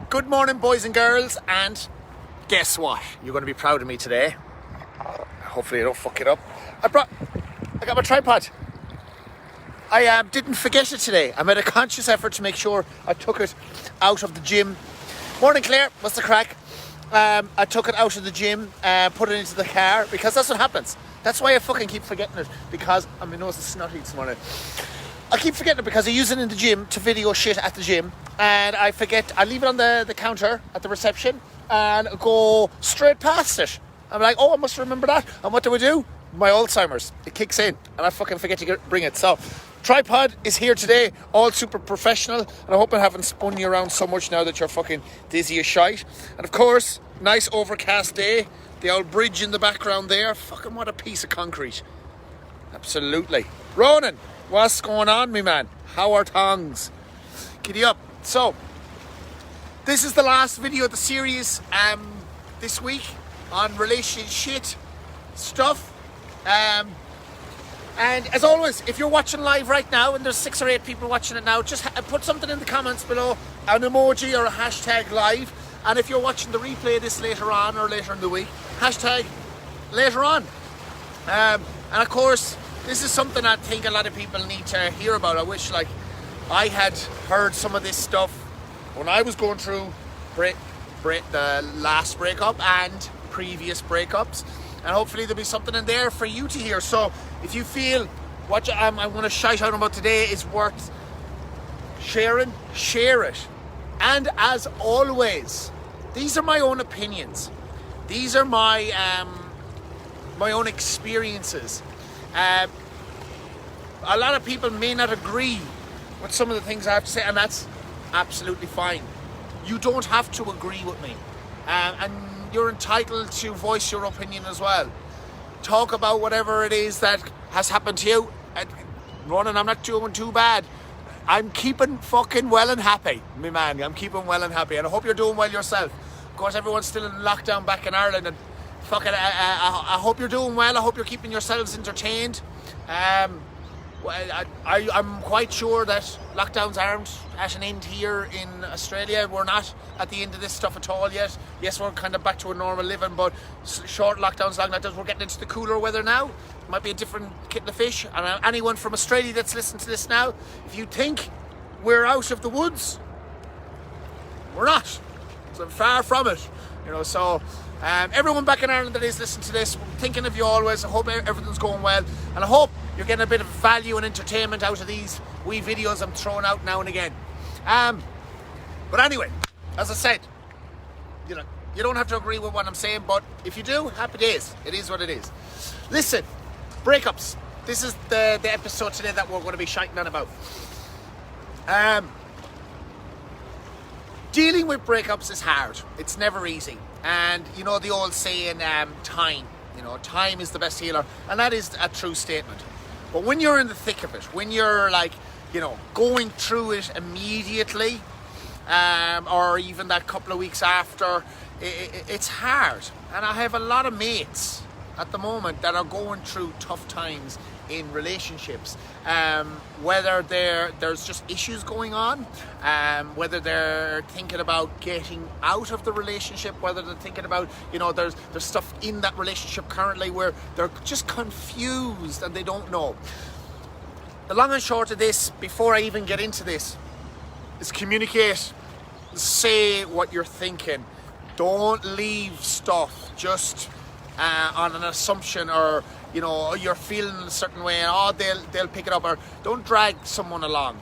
Good morning, boys and girls, and guess what? You're going to be proud of me today. Hopefully I don't fuck it up. I got my tripod. I didn't forget it today. I made a conscious effort to make sure I took it out of the gym. Morning, Claire. What's the crack? I took it out of the gym, put it into the car, because that's what happens. That's why I fucking keep forgetting it, because my nose is snotty this morning. I keep forgetting it because I use it in the gym to video shit at the gym, and I forget. I leave it on the counter at the reception and go straight past it. I'm like, oh, I must remember that. And what do? My Alzheimer's. It kicks in and I fucking forget to bring it. So tripod is here today, all super professional, and I hope I haven't spun you around so much now that you're fucking dizzy as shite. And of course, nice overcast day, the old bridge in the background there. Fucking what a piece of concrete. Absolutely. Ronan, what's going on, me man? How are tongues? Giddy up. So, this is the last video of the series this week on relationship stuff. And as always, if you're watching live right now, and there's 6 or 8 people watching it now, just put something in the comments below, an emoji or a hashtag live. And if you're watching the replay this later on or later in the week, hashtag later on. And of course, this is something I think a lot of people need to hear about. I wish I had heard some of this stuff when I was going through the last breakup and previous breakups. And hopefully there'll be something in there for you to hear. So if you feel what I'm going to shout out about today is worth sharing, share it. And as always, these are my own opinions. These are my own experiences. A lot of people may not agree with some of the things I have to say, and that's absolutely fine. You don't have to agree with me. And you're entitled to voice your opinion as well. Talk about whatever it is that has happened to you. And Ronan, I'm not doing too bad. I'm keeping fucking well and happy, me man. I'm keeping well and happy, and I hope you're doing well yourself. Of course, everyone's still in lockdown back in Ireland, and fucking, I hope you're doing well. I hope you're keeping yourselves entertained. I'm quite sure that lockdowns aren't at an end here in Australia. We're not at the end of this stuff at all yet. Yes, we're kind of back to a normal living, but short lockdowns, long lockdowns. We're getting into the cooler weather now. It might be a different kettle of fish. And anyone from Australia that's listening to this now, if you think we're out of the woods, we're not. So far from it, so everyone back in Ireland that is listening to this, I'm thinking of you always. I hope everything's going well, and I hope you're getting a bit of value and entertainment out of these wee videos I'm throwing out now and again. But anyway, as I said, you don't have to agree with what I'm saying, but if you do, happy days. It is what it is. Listen, breakups. This is the episode today that we're going to be shouting on about. Dealing with breakups is hard. It's never easy. And the old saying, time. Time is the best healer. And that is a true statement. But when you're in the thick of it, when you're going through it immediately, or even that couple of weeks after, it's hard. And I have a lot of mates at the moment that are going through tough times in relationships, whether there's just issues going on, whether they're thinking about getting out of the relationship, whether they're thinking about, there's stuff in that relationship currently where they're just confused and they don't know. The long and short of this, before I even get into this, is communicate. Say what you're thinking. Don't leave stuff just on an assumption, or you're feeling a certain way and they'll pick it up, or don't drag someone along.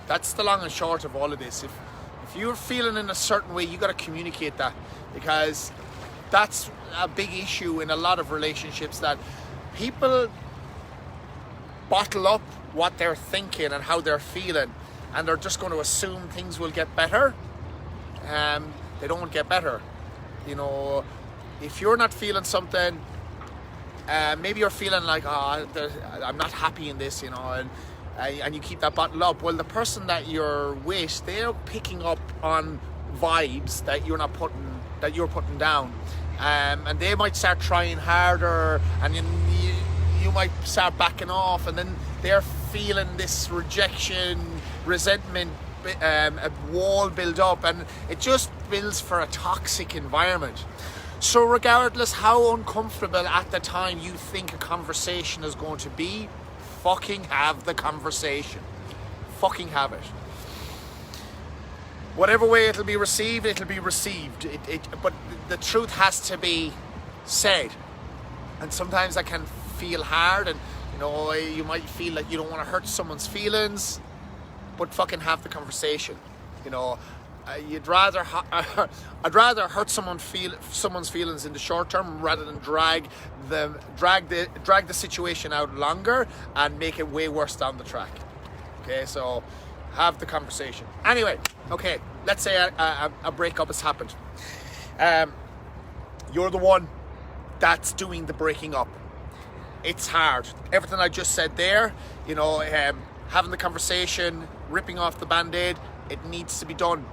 That's the long and short of all of this. If you're feeling in a certain way, you got to communicate that, because that's a big issue in a lot of relationships, that people bottle up what they're thinking and how they're feeling, and they're just going to assume things will get better. They don't get better. If you're not feeling something, maybe you're feeling like, I'm not happy in this, and you keep that bottle up. Well, the person that you're with, they're picking up on vibes that you're putting down, and they might start trying harder, and you might start backing off, and then they're feeling this rejection, resentment a wall build up, and it just builds for a toxic environment. So regardless how uncomfortable at the time you think a conversation is going to be, fucking have the conversation. Fucking have it. Whatever way it'll be received, it'll be received. But the truth has to be said. And sometimes that can feel hard, and you might feel like you don't want to hurt someone's feelings, but fucking have the conversation. I'd rather hurt someone's feelings in the short term rather than drag the situation out longer and make it way worse down the track. Okay, so have the conversation. Anyway, okay, let's say a breakup has happened. You're the one that's doing the breaking up. It's hard. Everything I just said there, having the conversation, ripping off the band-aid, it needs to be done.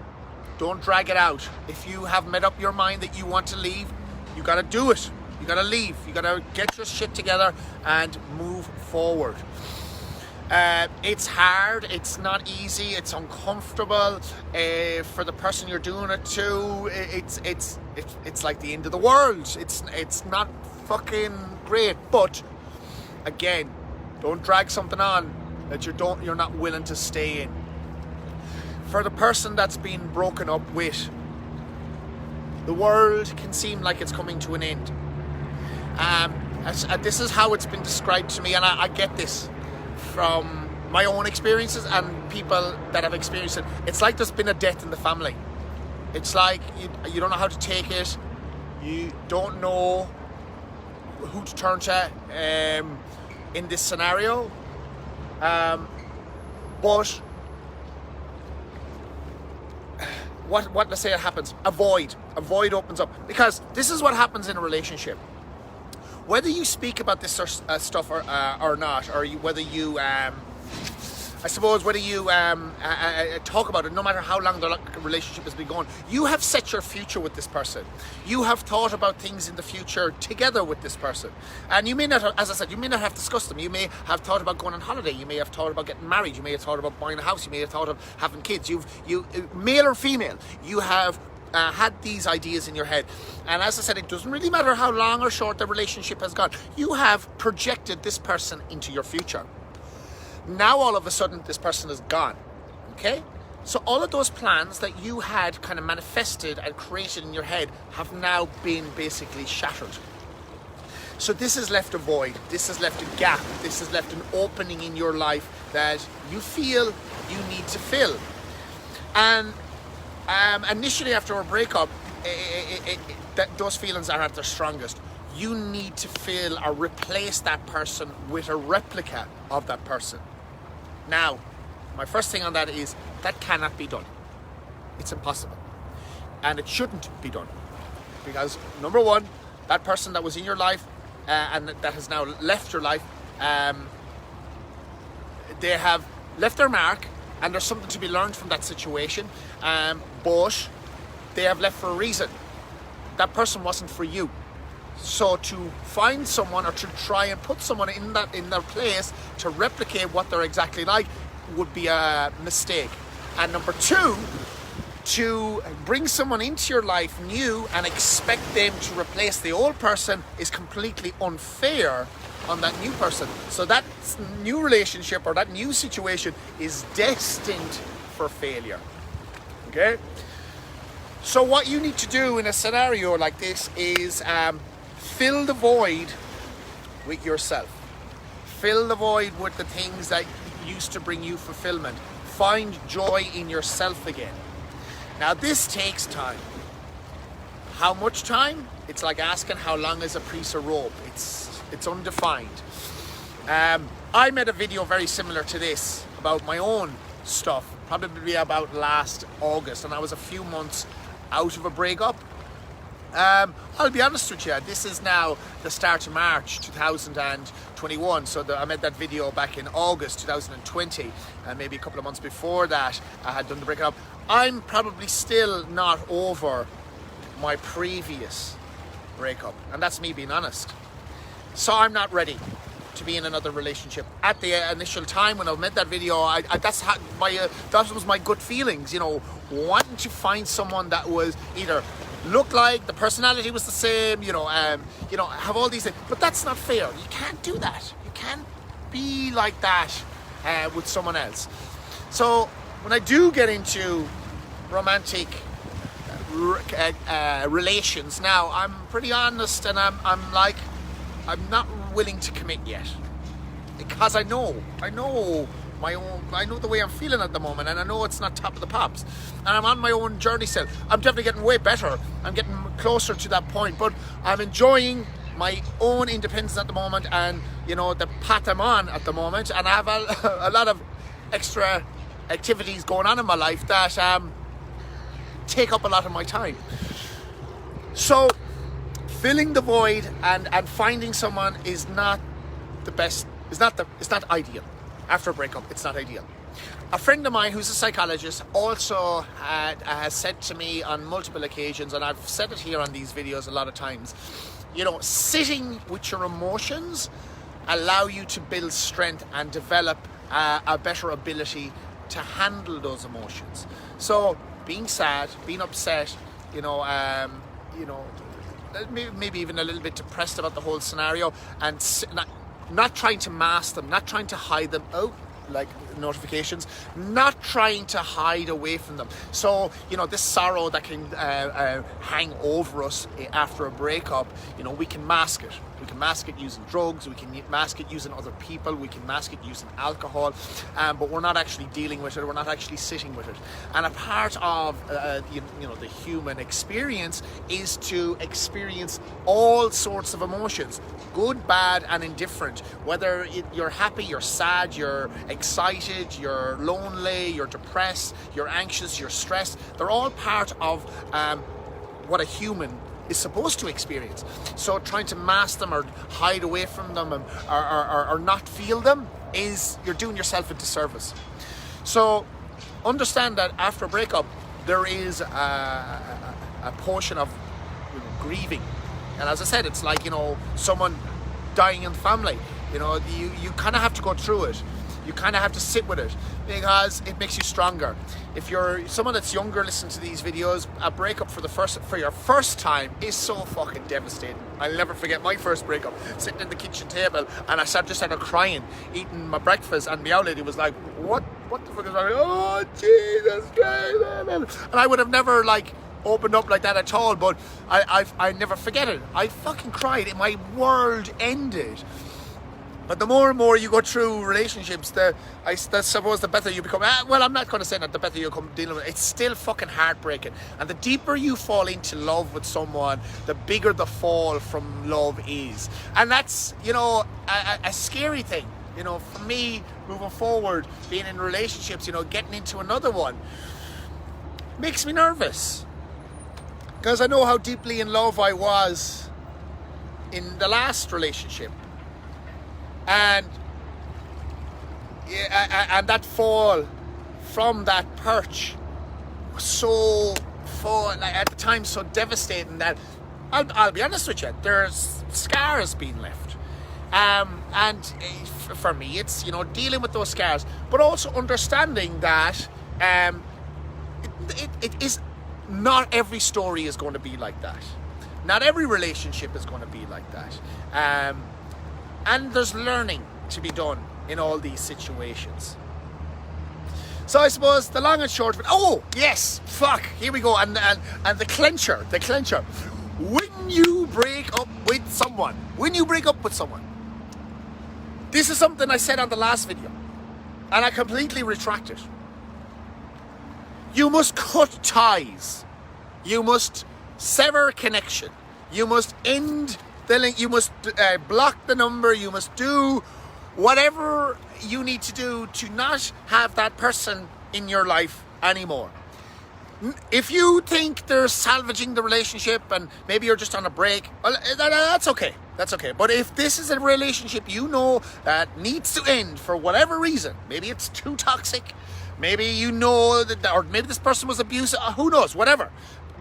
Don't drag it out. If you have made up your mind that you want to leave, you gotta do it. You gotta leave. You gotta get your shit together and move forward. It's hard, it's not easy, it's uncomfortable. For the person you're doing it to, it's like the end of the world. It's not fucking great, but again, don't drag something on that you're not willing to stay in. For the person that's been broken up with, the world can seem like it's coming to an end. This is how it's been described to me, and I get this from my own experiences and people that have experienced it. It's like there's been a death in the family. It's like you don't know how to take it. You don't know who to turn to in this scenario. But what let's say it happens, a void opens up, because this is what happens in a relationship. Whether you speak about this stuff or not, or whether you talk about it, no matter how long the relationship has been going, you have set your future with this person. You have thought about things in the future together with this person. And you may not have, as I said, you may not have discussed them. You may have thought about going on holiday. You may have thought about getting married. You may have thought about buying a house. You may have thought of having kids. You male or female, you have had these ideas in your head. And as I said, it doesn't really matter how long or short the relationship has gone. You have projected this person into your future. Now all of a sudden this person is gone. Okay? So all of those plans that you had kind of manifested and created in your head have now been basically shattered. So this has left a void. This has left a gap. This has left an opening in your life that you feel you need to fill. And initially after a breakup, those feelings are at their strongest. You need to fill or replace that person with a replica of that person. Now, my first thing on that is that cannot be done. It's impossible. And it shouldn't be done. Because number one, that person that was in your life and that has now left your life, they have left their mark, and there's something to be learned from that situation, but they have left for a reason. That person wasn't for you. So to find someone or to try and put someone in their place to replicate what they're exactly like would be a mistake. And number two, to bring someone into your life new and expect them to replace the old person is completely unfair on that new person. So that new relationship or that new situation is destined for failure. Okay? So what you need to do in a scenario like this is fill the void with yourself. Fill the void with the things that used to bring you fulfillment. Find joy in yourself again. Now this takes time. How much time? It's like asking how long is a piece of rope. It's undefined. I made a video very similar to this about my own stuff, probably about last August, and I was a few months out of a breakup. I'll be honest with you, this is now the start of March 2021, so I made that video back in August 2020, and maybe a couple of months before that I had done the breakup. I'm probably still not over my previous breakup, and that's me being honest. So I'm not ready to be in another relationship. At the initial time when I made that video, that was my gut feelings, you know, wanting to find someone that was either looked like, the personality was the same, you know, have all these things. But that's not fair. You can't do that. You can't be like that with someone else. So when I do get into romantic relations now, I'm pretty honest, and I'm not willing to commit yet, because I know the way I'm feeling at the moment, and I know it's not top of the pops, and I'm on my own journey still. I'm definitely getting way better. I'm getting closer to that point, but I'm enjoying my own independence at the moment, and you know, the path I'm on at the moment, and I have a lot of extra activities going on in my life that take up a lot of my time. So filling the void and finding someone is not the best. It's not ideal. After a breakup, it's not ideal. A friend of mine who's a psychologist also has said to me on multiple occasions, and I've said it here on these videos a lot of times, you know, sitting with your emotions allow you to build strength and develop a better ability to handle those emotions. So being sad, being upset, maybe even a little bit depressed about the whole scenario, and not trying to mask them, not trying to hide them out like notifications, not trying to hide away from them. So, you know, this sorrow that can hang over us after a breakup, you know, we can mask it. We can mask it using drugs, we can mask it using other people, we can mask it using alcohol, but we're not actually dealing with it, we're not actually sitting with it. And a part of the human experience is to experience all sorts of emotions, good, bad, and indifferent. Whether you're happy, you're sad, you're excited, you're lonely, you're depressed, you're anxious, you're stressed, they're all part of what a human is supposed to experience. So trying to mask them or hide away from them or not feel them is, you're doing yourself a disservice. So understand that after a breakup there is a portion of grieving, and as I said, it's like, you know, someone dying in the family. You know, you kind of have to go through it. You kind of have to sit with it because it makes you stronger. If you're someone that's younger, listen to these videos. A breakup for your first time is so fucking devastating. I'll never forget my first breakup. Sitting at the kitchen table, and I just started crying, eating my breakfast, and the old lady was like, "What the fuck is wrong?" Oh Jesus Christ! And I would have never opened up like that at all. But I never forget it. I fucking cried, and my world ended. But the more and more you go through relationships, I suppose the better you become. Well, I'm not going to say that the better you come dealing with it. It's still fucking heartbreaking. And the deeper you fall into love with someone, the bigger the fall from love is. And that's, you know, a scary thing. You know, for me, moving forward, being in relationships, you know, getting into another one, makes me nervous. Because I know how deeply in love I was in the last relationship. And that fall from that perch was so at the time so devastating that I'll be honest with you, there's scars being left, and for me it's, you know, dealing with those scars, but also understanding that it is not every story is going to be like that. Not every relationship is going to be like that. And there's learning to be done in all these situations. So I suppose the long and short of it, oh yes, fuck, here we go. And the clencher. When you break up with someone, this is something I said on the last video, and I completely retract it. You must cut ties. You must sever connection. You must end the link. You must block the number. You must do whatever you need to do to not have that person in your life anymore. If you think they're salvaging the relationship and maybe you're just on a break, well, that's okay. That's okay. But if this is a relationship you know that needs to end for whatever reason, maybe it's too toxic, maybe you know that, or maybe this person was abusive, who knows, whatever.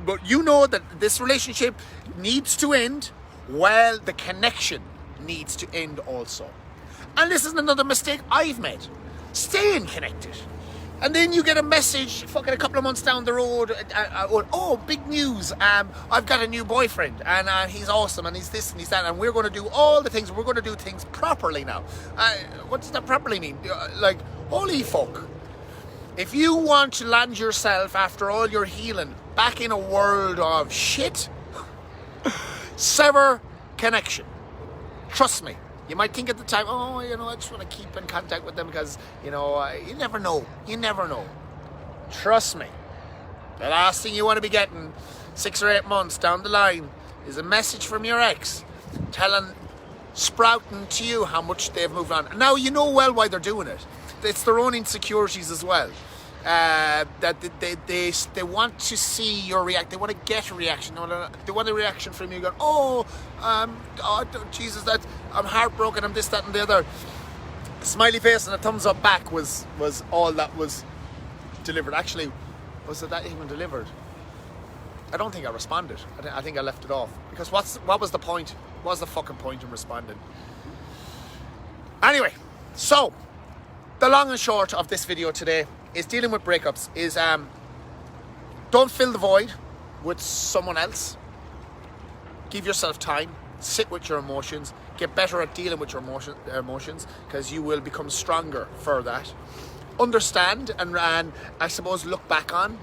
But you know that this relationship needs to end, well, the connection needs to end also. And this is another mistake I've made. Staying connected. And then you get a message fucking a couple of months down the road, oh, big news, I've got a new boyfriend, and he's awesome, and he's this and he's that, and we're going to do all the things, we're going to do things properly now. What does that properly mean? Like, holy fuck. If you want to land yourself, after all your healing, back in a world of shit, sever connection. Trust me. You might think at the time, oh, I just want to keep in contact with them because, you never know. You never know. Trust me. The last thing you want to be getting 6 or 8 months down the line is a message from your ex sprouting to you how much they've moved on. Now, you know well why they're doing it. It's their own insecurities as well. That they want to see your react. They want to get a reaction. They want a reaction from you going, oh, Jesus, I'm heartbroken, I'm this, that and the other. A smiley face and a thumbs up back was all that was delivered. Actually, was it that even delivered? I don't think I responded. I think I left it off. Because what was the point? What was the fucking point in responding? Anyway, so the long and short of this video today is dealing with breakups is don't fill the void with someone else. Give yourself time, sit with your emotions, get better at dealing with your emotions, because you will become stronger for that. Understand and I suppose look back on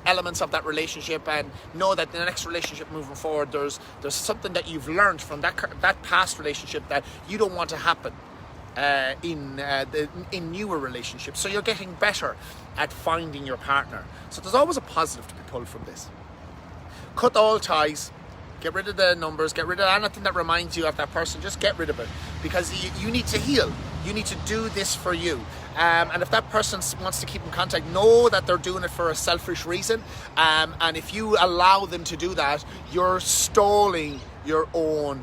elements of that relationship and know that in the next relationship moving forward there's something that you've learned from that past relationship that you don't want to happen in newer relationships. So you're getting better at finding your partner. So there's always a positive to be pulled from this. Cut all ties, get rid of the numbers, get rid of anything that reminds you of that person. Just get rid of it, because you need to heal. You need to do this for you. And if that person wants to keep in contact, know that they're doing it for a selfish reason. And if you allow them to do that, you're stalling your own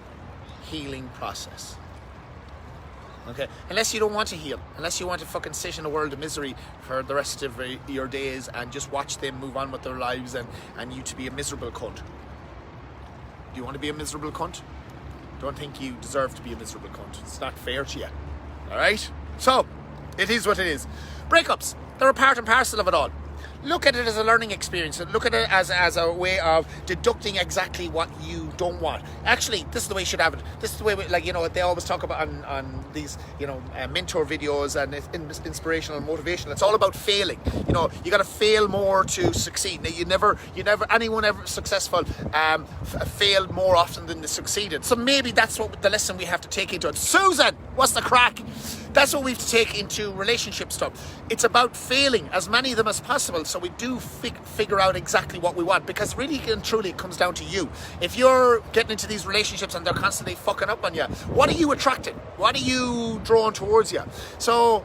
healing process. Okay, unless you don't want to heal, unless you want to fucking sit in a world of misery for the rest of your days and just watch them move on with their lives and you to be a miserable cunt. Do you want to be a miserable cunt? Don't think you deserve to be a miserable cunt. It's not fair to you. Alright? So, it is what it is. Breakups, they're a part and parcel of it all. Look at it as a learning experience. Look at it as a way of deducting exactly what you don't want. Actually, this is the way you should have it. This is the way, they always talk about on these, mentor videos and inspirational and motivational. It's all about failing. You got to fail more to succeed. Now, anyone ever successful failed more often than they succeeded. So maybe that's what the lesson we have to take into it. Susan, what's the crack? That's what we have to take into relationship stuff. It's about failing as many of them as possible, so we do figure out exactly what we want, because really and truly it comes down to you. If you're getting into these relationships and they're constantly fucking up on you, what are you attracting? What are you drawing towards you? So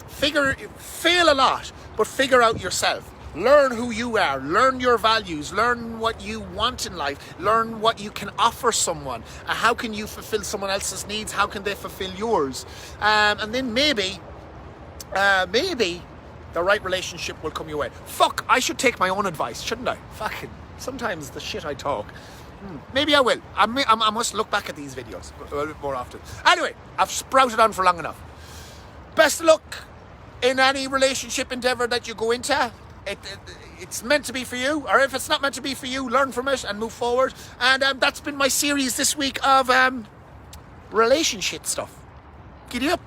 fail a lot, but figure out yourself. Learn who you are, learn your values, learn what you want in life, learn what you can offer someone. How can you fulfill someone else's needs? How can they fulfill yours? And then maybe the right relationship will come your way. Fuck, I should take my own advice, shouldn't I? Fucking, sometimes the shit I talk. Maybe I will. I must look back at these videos a little bit more often. Anyway, I've sprouted on for long enough. Best of luck in any relationship endeavour that you go into. It's meant to be for you, or if it's not meant to be for you, learn from it and move forward. And that's been my series this week of relationship stuff. Giddy up.